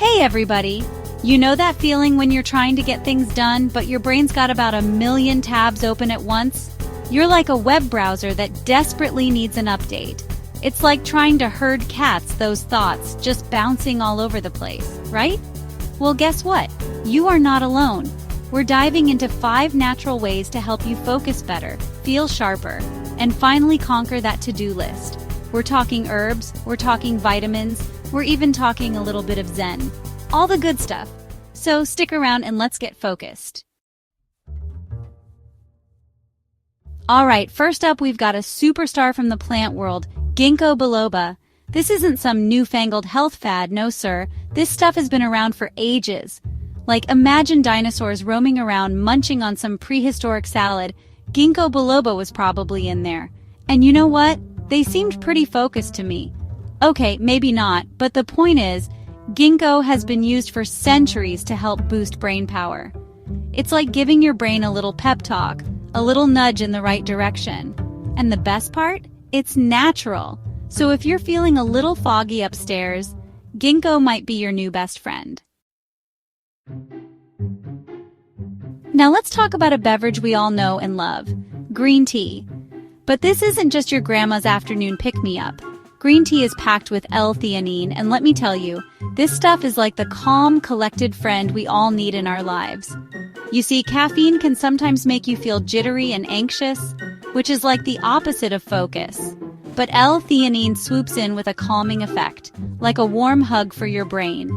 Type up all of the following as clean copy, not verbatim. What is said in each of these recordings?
Hey everybody! You know that feeling when you're trying to get things done, but your brain's got about 1,000,000 tabs open at once? You're like a web browser that desperately needs an update. It's like trying to herd cats, those thoughts just bouncing all over the place, right? Well, guess what? You are not alone. We're diving into 5 natural ways to help you focus better, feel sharper, and finally conquer that to-do list. We're talking herbs, we're talking vitamins, we're even talking a little bit of Zen. All the good stuff. So stick around and let's get focused. Alright, first up we've got a superstar from the plant world, Ginkgo Biloba. This isn't some newfangled health fad, no sir. This stuff has been around for ages. Like, imagine dinosaurs roaming around munching on some prehistoric salad. Ginkgo Biloba was probably in there. And you know what? They seemed pretty focused to me. Okay, maybe not, but the point is, ginkgo has been used for centuries to help boost brain power. It's like giving your brain a little pep talk, a little nudge in the right direction. And the best part? It's natural. So if you're feeling a little foggy upstairs, ginkgo might be your new best friend. Now let's talk about a beverage we all know and love, green tea. But this isn't just your grandma's afternoon pick-me-up. Green tea is packed with L-Theanine, and let me tell you, this stuff is like the calm, collected friend we all need in our lives. You see, caffeine can sometimes make you feel jittery and anxious, which is like the opposite of focus. But L-Theanine swoops in with a calming effect, like a warm hug for your brain.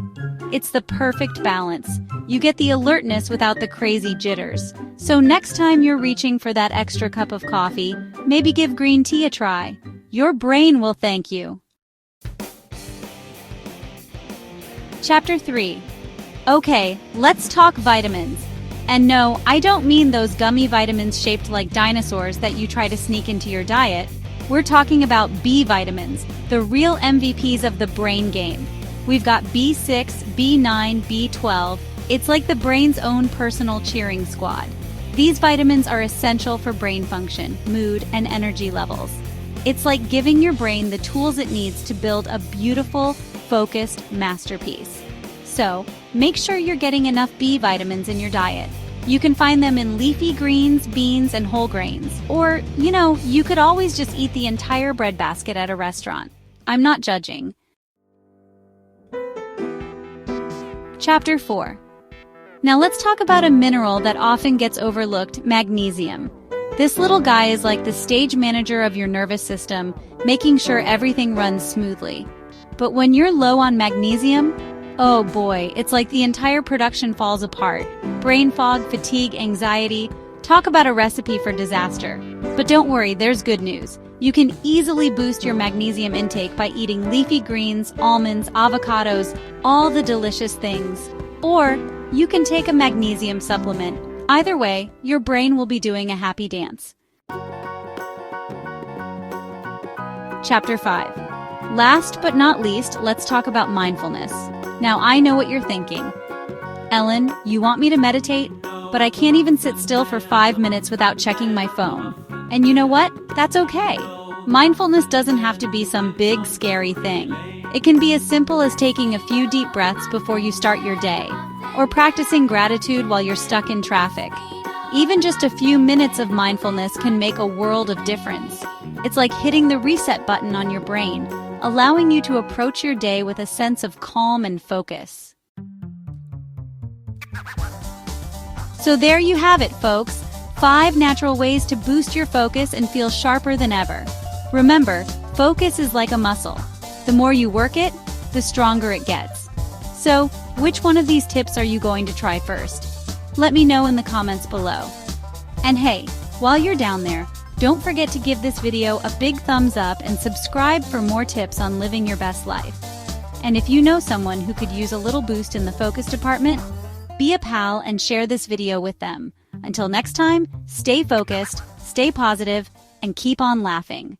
It's the perfect balance. You get the alertness without the crazy jitters. So next time you're reaching for that extra cup of coffee, maybe give green tea a try. Your brain will thank you. Chapter 3. Okay, let's talk vitamins. And no, I don't mean those gummy vitamins shaped like dinosaurs that you try to sneak into your diet. We're talking about B vitamins, the real MVPs of the brain game. We've got B6, B9, B12. It's like the brain's own personal cheering squad. These vitamins are essential for brain function, mood, and energy levels. It's like giving your brain the tools it needs to build a beautiful, focused masterpiece. So, make sure you're getting enough B vitamins in your diet. You can find them in leafy greens, beans, and whole grains. Or, you could always just eat the entire breadbasket at a restaurant. I'm not judging. Chapter 4. Now let's talk about a mineral that often gets overlooked, magnesium. This little guy is like the stage manager of your nervous system, making sure everything runs smoothly. But when you're low on magnesium, oh boy, it's like the entire production falls apart. Brain fog, fatigue, anxiety. Talk about a recipe for disaster. But don't worry, there's good news. You can easily boost your magnesium intake by eating leafy greens, almonds, avocados, all the delicious things. Or you can take a magnesium supplement. Either way, your brain will be doing a happy dance. Chapter 5. Last but not least, let's talk about mindfulness. Now I know what you're thinking. Ellen, you want me to meditate? But I can't even sit still for 5 minutes without checking my phone. And you know what? That's okay. Mindfulness doesn't have to be some big, scary thing. It can be as simple as taking a few deep breaths before you start your day, or practicing gratitude while you're stuck in traffic. Even just a few minutes of mindfulness can make a world of difference. It's like hitting the reset button on your brain, allowing you to approach your day with a sense of calm and focus. So there you have it, folks. 5 natural ways to boost your focus and feel sharper than ever. Remember, focus is like a muscle. The more you work it, the stronger it gets. So, which one of these tips are you going to try first? Let me know in the comments below. And hey, while you're down there, don't forget to give this video a big thumbs up and subscribe for more tips on living your best life. And if you know someone who could use a little boost in the focus department, be a pal and share this video with them. Until next time, stay focused, stay positive, and keep on laughing.